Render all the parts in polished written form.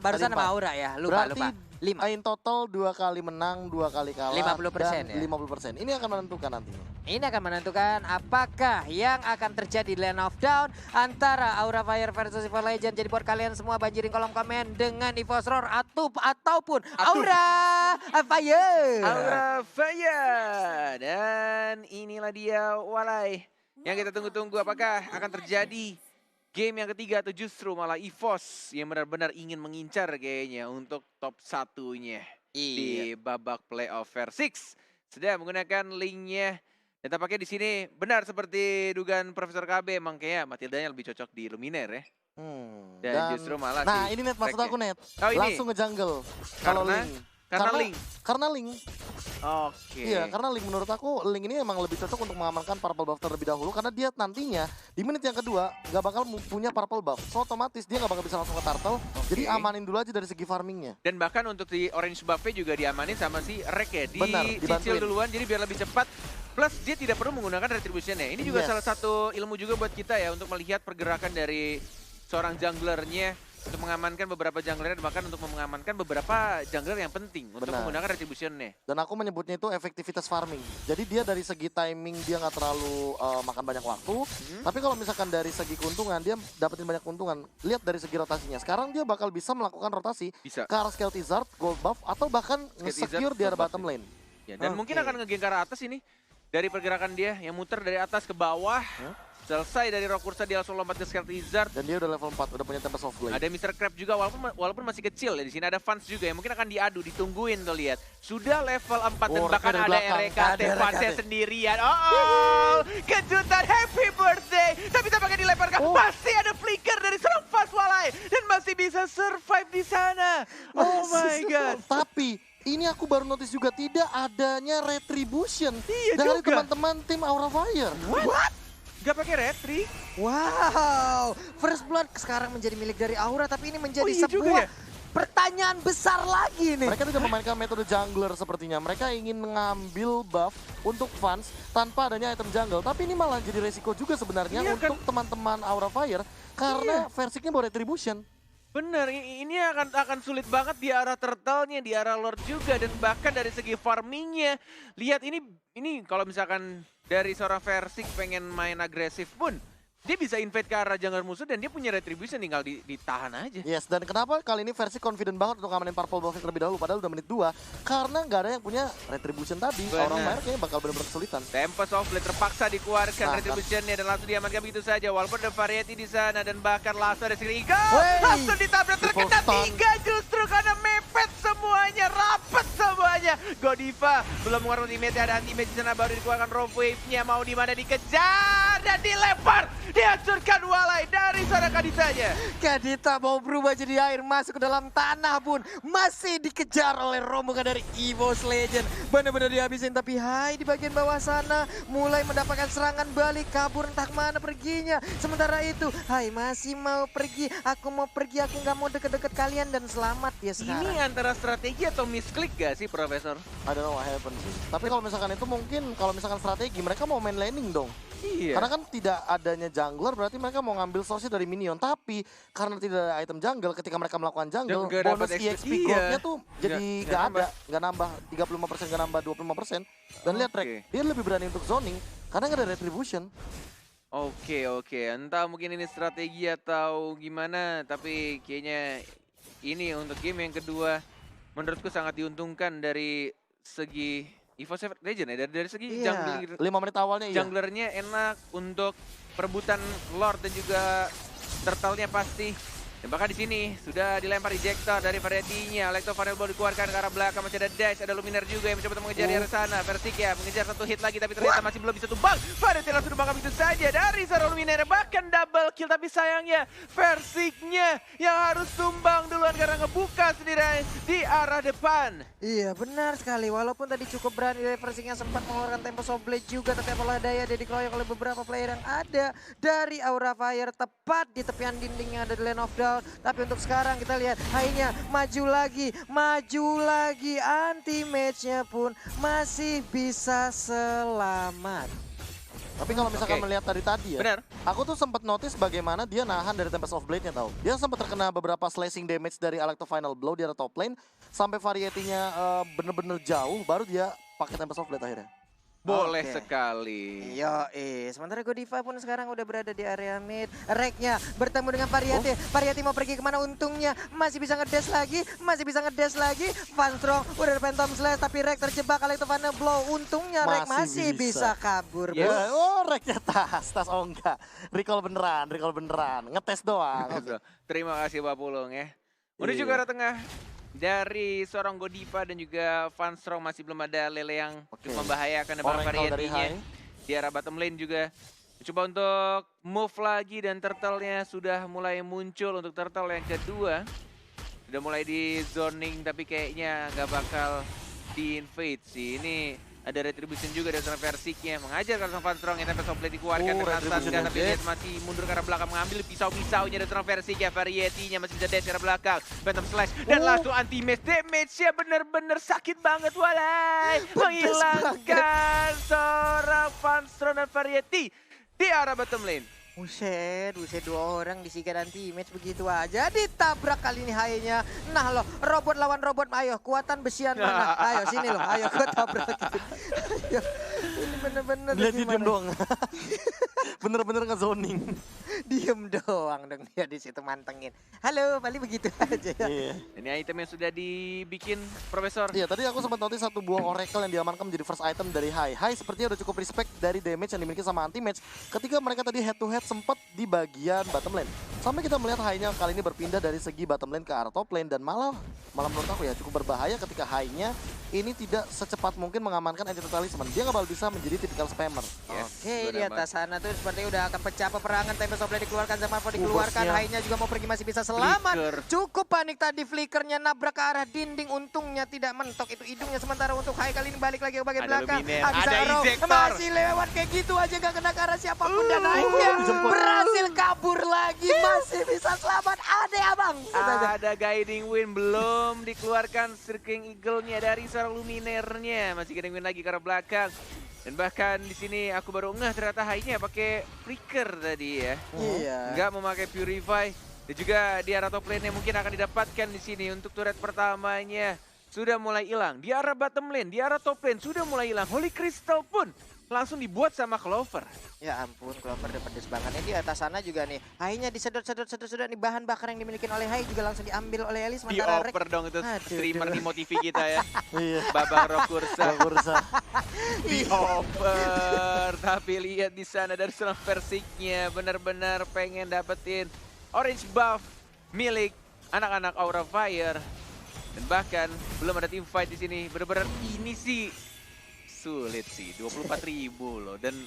barusan Tadi sama 4. Aura ya, Berarti lupa. 5. in total 2 kali menang, 2 kali kalah. 50% dan ya? 50%. Ini akan menentukan nantinya. Ini akan menentukan apakah yang akan terjadi di Land of Dawn antara Aura Fire versus Evo Legend. Jadi buat kalian semua banjirin kolom komen dengan EVOS Roar ataupun Aura Fire. Aura Fire. Dan inilah dia Walai. Yang kita tunggu-tunggu apakah akan terjadi game yang ketiga atau justru malah EVOS yang benar-benar ingin mengincar kayaknya untuk top satunya di babak playoff versi 6. Sudah menggunakan linknya. Dan tampaknya di sini benar seperti dugaan Profesor KB, emang kayaknya Matildanya lebih cocok di Luminaire ya. Dan justru malah nah si ini Net, maksud Rek aku ya. Net. Oh, ini? Langsung nge-jungle. Kalau Karena? Link. Karena Link? Karena Link. Oke. Iya, karena Link menurut aku Link ini emang lebih cocok untuk mengamankan purple buff terlebih dahulu karena dia nantinya di menit yang kedua nggak bakal punya purple buff. So otomatis dia nggak bakal bisa langsung ke turtle. Jadi amanin dulu aja dari segi farmingnya. Dan bahkan untuk di orange buff-nya juga diamanin sama si Rek ya. Benar, Dicicil dibantuin. duluan jadi biar lebih cepat. Plus dia tidak perlu menggunakan retribution-nya. Ini juga Yes. salah satu ilmu juga buat kita ya untuk melihat pergerakan dari seorang junglernya untuk mengamankan beberapa junglernya dan bahkan untuk mengamankan beberapa jungler yang penting untuk Benar. menggunakan retribution-nya. Dan aku menyebutnya itu efektivitas farming. Jadi dia dari segi timing dia nggak terlalu makan banyak waktu. Tapi kalau misalkan dari segi keuntungan dia dapetin banyak keuntungan. Lihat dari segi rotasinya. Sekarang dia bakal bisa melakukan rotasi Bisa. ke arah Scout Wizard, Gold Buff atau bahkan Scout nge-secure Wizard, di arah Gold Buff bottom lane. Ya, dan mungkin Oke. akan ngegeng ke arah atas ini. Dari pergerakan dia yang muter dari atas ke bawah. Selesai dari Rokursa dia langsung lompat ke Scout Wizard. Dan dia udah level 4, udah punya Tempest of Blade. Ada Mr. Crab juga walaupun masih kecil ya. Di sini ada fans juga yang mungkin akan diadu, ditungguin tuh lihat. Sudah level 4 dan Oh, bahkan Rek ada dari belakang. RKT Ada fansnya RKT. sendirian. Oh, kejutan happy birthday. Tapi tampaknya dilemparkan. Masih ada flicker dari seorang fans Walai dan masih bisa survive di sana. Oh my god. Tapi ini aku baru notice juga tidak adanya retribution Iya dari juga. teman-teman tim Aura Fire. What? Gak pakai retri? Wow, First Blood sekarang menjadi milik dari Aura, tapi ini menjadi Oh iya juga sebuah ya? pertanyaan besar lagi nih. Mereka tidak memainkan metode jungler sepertinya. Mereka ingin mengambil buff untuk fans tanpa adanya item jungle. Tapi ini malah jadi resiko juga sebenarnya Iya kan? untuk teman-teman Aura Fire karena Versiknya bawa retribution. Bener, ini akan sulit banget di arah turtle-nya, di arah lord juga, dan bahkan dari segi farmingnya. Lihat ini kalau misalkan dari seorang Versik pengen main agresif pun, dia bisa invade ke arah jungler musuh dan dia punya retribution, tinggal ditahan aja. Yes, dan kenapa kali ini Versi confident banget untuk ngamanin purple buff terlebih dahulu padahal udah menit 2 karena nggak ada yang punya retribution tadi. Bener. Orang Fire kayaknya bakal benar-benar kesulitan. Tempest of Blade terpaksa dikeluarkan Nah, retributionnya dan langsung diamankan begitu saja. Walaupun ada variety di sana dan bahkan langsung ada Siri Eagle. Wey! Langsung ditabrak terkena Triple stun. 3 justru karena mepet semuanya, rapet semuanya. Godiva belum mengeluarkan ultimate, ada anti-mage di sana baru dikeluarkan Rope Wave-nya. Mau di mana dikejar dan dilempar. Dihancurkan Walai dari sana Kaditanya. Kadita mau berubah jadi air masuk ke dalam tanah pun masih dikejar oleh rombongan dari EVOS Legend. Benar-benar dihabisin, tapi Hai di bagian bawah sana mulai mendapatkan serangan balik, kabur entah mana perginya. Sementara itu Hai masih mau pergi, aku nggak mau deket-deket kalian dan selamat dia sekarang. Ini antara strategi atau misklik gak sih Profesor? I don't know what happened sih. Tapi kalau misalkan itu mungkin kalau misalkan strategi mereka mau main laning dong. Iya. Karena kan tidak adanya jungler berarti mereka mau ngambil source dari minion. Tapi karena tidak ada item jungle ketika mereka melakukan jungle, Nggak bonus dapet EXP iya. growth-nya tuh jadi Nggak nggak ada. Nggak nambah 35%, nggak nambah 25%. Dan lihat Oke. Rek, dia lebih berani untuk zoning karena nggak ada retribution. Oke. Entah mungkin ini strategi atau gimana, tapi kayaknya ini untuk game yang kedua menurutku sangat diuntungkan dari segi EVOS Legend ya, dari segi Iya. jungler, 5 menit awalnya iya. junglernya enak untuk perebutan Lord dan juga turtle-nya pasti. Dan bahkan di sini sudah dilempar ejector dari variety-nya. Electro Funnel Ball dikeluarkan ke arah belakang, masih ada Dash, ada Luminar juga yang mencoba untuk mengejar di arah sana. Versik ya mengejar satu hit lagi tapi ternyata masih belum bisa tumbang. Variety langsung tumbang begitu saja dari seorang Luminar, bahkan double kill, tapi sayangnya Versiknya yang harus tumbang duluan karena ngebuka sendiri di arah depan. Iya benar sekali, walaupun tadi cukup berani dari Versingnya sempat mengeluarkan Tempest of Blade juga, tapi apalah daya dia dikeroyok oleh beberapa player yang ada dari Aura Fire tepat di tepian dinding yang ada di Land of Dawn. Tapi untuk sekarang kita lihat Hai-nya maju lagi, anti-match-nya pun masih bisa selamat. Tapi kalau misalkan Oke. melihat tadi ya, Benar. aku tuh sempat notice bagaimana dia nahan dari Tempest of Blade-nya tau. Dia sempat terkena beberapa slashing damage dari Alecto Final Blow di arah top lane. Sampai variety-nya bener-bener jauh, baru dia pakai Tempest of Blade akhirnya. Boleh Oke. sekali. Yo, sementara Godiva pun sekarang udah berada di area mid. Reknya bertemu dengan Variety. Variety mau pergi kemana untungnya? Masih bisa ngedash lagi, Vanstrong udah ada Phantom Slash, tapi Rek terjebak kali itu Final Blow. Untungnya Rek Masih masih bisa kabur. Yes. Bos. Oh, reknya tas. Oh enggak. Recall beneran. Ngetes doang. Terima kasih Pak Pulung ya. Menuju Iya. ke arah tengah. Dari seorang Godiva dan juga Vanstrong masih belum ada Lele yang Oke. cukup membahayakan dengan Oracle dari varietinya. high. Di arah bottom lane juga. Coba untuk move lagi dan turtle-nya sudah mulai muncul untuk turtle yang kedua. Sudah mulai di zoning tapi kayaknya nggak bakal di invade sih. Ini ada retribution juga dari seorang Versiknya. Mengajar kalau seorang Vanstrong yang Tempest of Blade dikeluarkan dengan Retribution Sanka. Tapi legit. lihat masih mundur ke arah belakang mengambil pisau-pisaunya dari seorang Versiknya. Variety-nya masih bisa dash ke arah belakang. Phantom Slash dan langsung anti-mace. Damage-nya bener-bener sakit banget walai. Menghilangkan seorang Vanstrong dan Variety di arah bottom lane. Buset, dua orang disikat anti-match begitu aja. Ditabrak kali ini high-nya. Nah loh, robot lawan robot. Ayo, kuatan besian mana? Ayo, sini loh. Ayo, gue tabrak. Ayo. Ini bener-bener Dia diem gimana? doang. Bener-bener ngezoning. Diem doang dong dia di situ mantengin. Halo, paling begitu aja ya. Iya. Ini item yang sudah dibikin Profesor. Iya, tadi aku sempat notice satu buah Oracle yang diamankan menjadi first item dari High. High sepertinya udah cukup respect dari damage yang dimiliki sama anti-match ketika mereka tadi head to head sempat di bagian bottom lane. Sampai kita melihat High-nya kali ini berpindah dari segi bottom lane ke arah top lane dan malah menurut aku ya cukup berbahaya ketika High-nya ini tidak secepat mungkin mengamankan Entity Talisman. Dia nggak bakal bisa menjadi tipikal spammer. Yes, Oke, di benar atas sana tuh sepertinya udah akan pecah peperangan. Tempest of Blade dikeluarkan, Zamanfo dikeluarkan. bosnya. High-nya juga mau pergi masih bisa selamat. Flicker. Cukup panik tadi flickernya nabrak ke arah dinding. Untungnya tidak mentok itu hidungnya. Sementara untuk High kali ini balik lagi ke bagian Ada belakang. Luminer, Habis ada arrow, Ejector. masih lewat kayak gitu aja gak kena ke arah siapapun. Dan High-nya dijemput. berhasil kabur lagi. Masih bisa selamat. Ada abang. Ada guiding wind belum dikeluarkan Sirking Eagle-nya dari seorang Luminernya. Masih guiding wind lagi ke arah belakang. Dan bahkan di sini aku baru ngeh ternyata High-nya pakai flicker tadi ya. Iya. Nggak memakai Purify. Dan juga di arah top lane yang mungkin akan didapatkan di sini untuk turret pertamanya. Sudah mulai hilang. Di arah bottom lane, di arah top lane sudah mulai hilang. Holy Crystal pun langsung dibuat sama Clover. Ya ampun, Clover udah pedes banget. Ini di atas sana juga nih. High-nya disedot-sedot nih. Bahan bakar yang dimiliki oleh High juga langsung diambil oleh Elis. Sementara Rek Dioper dong itu Aduh, streamer aduh. di Motivi kita ya. Iya. Babang Rokursa. Bursa. Dioper. Tapi lihat di sana dari seorang Versiknya benar-benar pengen dapetin orange buff milik anak-anak Aura Fire. Dan bahkan belum ada team fight di sini. Benar-benar ini sih sulit sih. 24.000 loh. Dan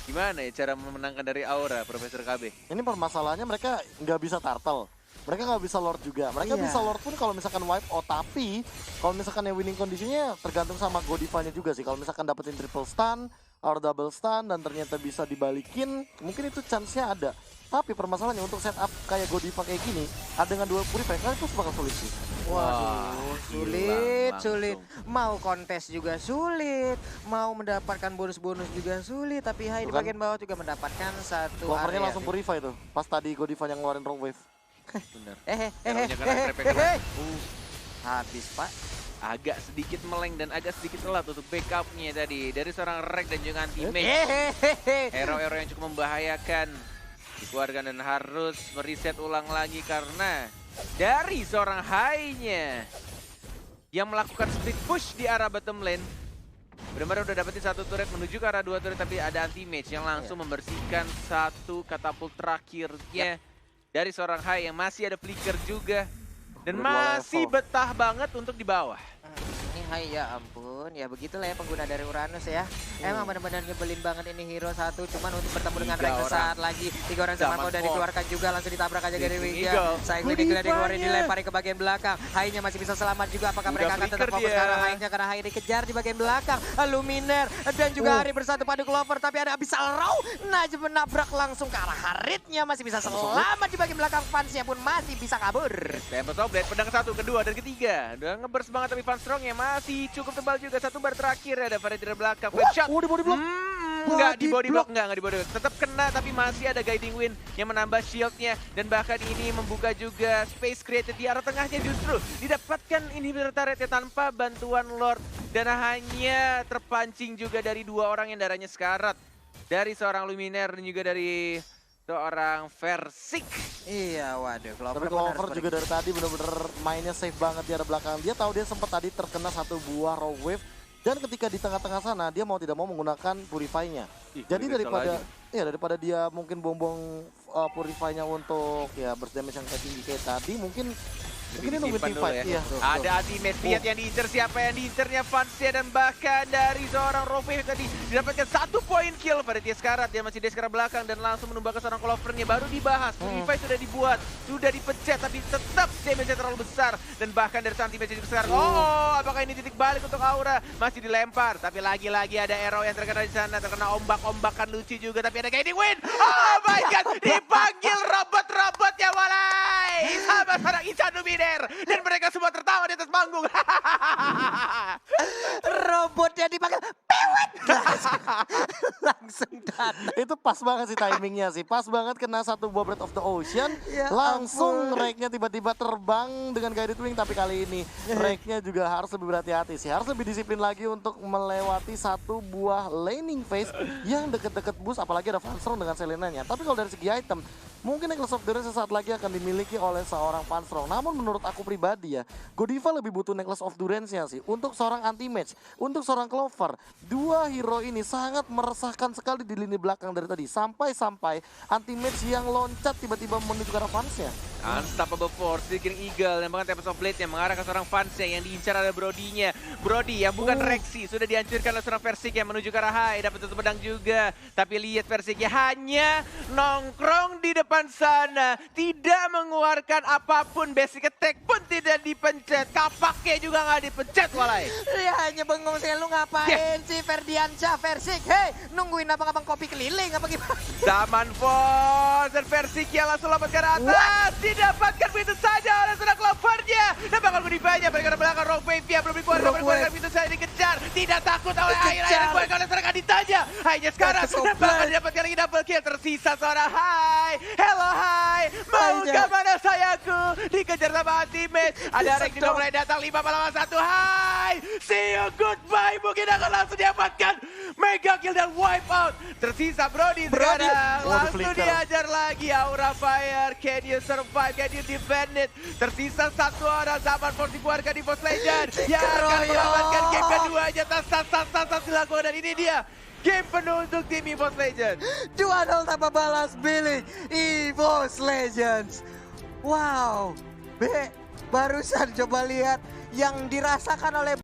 gimana ya cara memenangkan dari Aura, Profesor KB? Ini permasalahannya mereka nggak bisa turtle. Mereka nggak bisa lord juga. Mereka Iya. bisa lord pun kalau misalkan wipe out. Tapi kalau misalkan yang winning kondisinya tergantung sama Godivanya juga sih. Kalau misalkan dapetin triple stun, or double stun, dan ternyata bisa dibalikin, mungkin itu chance-nya ada. Tapi permasalahannya untuk setup kayak Godiva kayak gini, ada dengan dual purify, kan itu bakal sulit sih. Waduh, hilang sulit. langsung. Mau kontes juga sulit, mau mendapatkan bonus-bonus juga sulit. Tapi High di Bukan. bagian bawah juga mendapatkan satu Clovernya area. langsung purify tuh, pas tadi Godiva yang ngeluarin rock wave. Bener. Hehehe. Habis Pak. Agak sedikit meleng dan agak sedikit telat untuk backupnya tadi dari seorang Rek dan juga anti-mage. Hehehe. Hero-hero yang cukup membahayakan dikeluarkan dan harus mereset ulang lagi karena dari seorang High-nya yang melakukan split push di arah bottom lane. Benar-benar udah dapetin satu turret menuju ke arah dua turret tapi ada anti-mage yang langsung membersihkan satu katapult terakhirnya dari seorang High yang masih ada flicker juga dan Berdua masih level. betah banget untuk di bawah. Ini High ya ampun, ya begitulah ya pengguna dari Uranus ya. Emang benar-benar nyebelin banget ini hero satu, cuman untuk bertemu dengan Tiga Rek orang. sesaat lagi. 3 orang zaman Zaman udah Ford. dikeluarkan juga, langsung ditabrak aja dari Singing Wiga. Eagle. Sayang Gliding Godivanya. dilempari ke bagian belakang. High-nya masih bisa selamat juga, apakah Udah mereka akan tetap flicker fokus dia. ke arah High-nya karena High dikejar di bagian belakang. Luminer dan juga Hari bersatu padu Clover, tapi ada Abyssal Row. Najib menabrak langsung ke arah Haritnya, masih bisa selamat di bagian belakang. Fansnya pun masih bisa kabur. Tempest of Blade, pedang satu, kedua, dan ketiga. Udah ngeburst banget tapi Vanstrong yang masih cukup tebal juga. Satu bar terakhir ada Variety dari belakang. Flash shot. di body block. Enggak di body block, enggak di body block. Tetap kena tapi masih ada guiding wind yang menambah shieldnya. Dan bahkan ini membuka juga space created di arah tengahnya, justru didapatkan inhibitor turretnya tanpa bantuan Lord. Dan hanya terpancing juga dari dua orang yang darahnya sekarat. Dari seorang Luminaire dan juga dari seorang Versik. Iya, waduh. Tapi Clover juga dari tadi bener-bener mainnya safe banget di arah belakang. Dia tahu dia sempat tadi terkena satu buah Rogue Wave. Dan ketika di tengah-tengah sana, dia mau tidak mau menggunakan Purify-nya. Jadi daripada dia mungkin buang-buang Purify-nya untuk ya burst damage yang kayak tinggi kayak tadi, mungkin ini nungguin team fight. Ya. Ada ultimate, lihat yang diincer, siapa yang diincernya, Fansnya, dan bahkan dari seorang Rove tadi didapatkan 1 poin kill pada Tiaskarat. Dia masih di sekarang belakang dan langsung menumbangkan seorang Clovernya. Baru dibahas, Purify sudah dibuat, sudah dipencet, tapi tetap damage-nya terlalu besar. Dan bahkan dari seorang teammate juga sekarang, apakah ini titik balik untuk Aura? Masih dilempar, tapi lagi-lagi ada arrow yang terkena di sana, terkena ombak-ombakan lucu juga, tapi ada guiding wind. Oh my god, dipanggil robot-robotnya walai sama seorang Isan Luminer. Dan mereka semua tertawa di atas panggung. Robotnya dipanggil pewet. Langsung datang. Itu pas banget sih timingnya sih. Pas banget kena satu buah Breath of the Ocean. Ya langsung Rake-nya tiba-tiba terbang dengan Guided Wing. Tapi kali ini Rake-nya juga harus lebih berhati-hati sih. Harus lebih disiplin lagi untuk melewati satu buah laning phase yang deket-deket boost. Apalagi ada Fanstrong dengan Selenanya. Tapi kalau dari segi item, mungkin Necklace of Durance sesaat lagi akan dimiliki oleh seorang Fanstrong. Namun menurut aku pribadi ya, Godiva lebih butuh Necklace of Durance-nya sih. Untuk seorang anti-match, untuk seorang Clover, dua hero ini sangat meresahkan sekali di lini belakang dari tadi. Sampai-sampai anti-match yang loncat tiba-tiba menuju ke arah Fansnya. Unstoppable Force, Seeking Eagle, dan bahkan Tempest of Blade yang mengarah ke seorang Fansnya yang diincar ada Brody-nya. Brody yang bukan Rexy, sudah dihancurkan oleh seorang Versik yang menuju ke arah high, dapat tutup pedang juga. Tapi lihat Versiknya hanya nongkrong di depan sana, tidak mengeluarkan apapun, basic attack pun tidak dipencet, kapaknya juga nggak dipencet walai. Dia hanya bengong sih, lu ngapain sih Ferdiansyah, Versik? Hei, nungguin abang-abang kopi keliling apa gimana? Zaman Force dan Versik yang langsung lompat ke atas. Didapatkan begitu saja oleh seorang Clovernya. Dan bakal beribanya mereka belakang Rogue Wave belum dikeluarkan begitu saja dikejar. Tidak takut oleh air dikeluarkan oleh seorang Aditanya. Hanya sekarang dan bakal didapatkan lagi double kill. Tersisa seorang Hai. Hello Hai. Mau kemana sayangku? Dikejar sama Ultimate. Ada Rek juga mulai datang 5 lawan 1. Hai. See you goodbye. Mungkin akan langsung didapatkan mega kill dan wipe out. Tersisa Brody sekarang. Langsung diajar lagi Aura Fire. Can you survive? Can you defend it? Tersisa satu orang. Zaman Force dikeluarkan di Boss Legend. Yang akan mendapatkan game keduanya. Tas dilakukan dan ini dia. Game penuh untuk tim EVOS Legends. 2-0 tanpa balas Billy EVOS Legends. Wow. Barusan coba lihat yang dirasakan oleh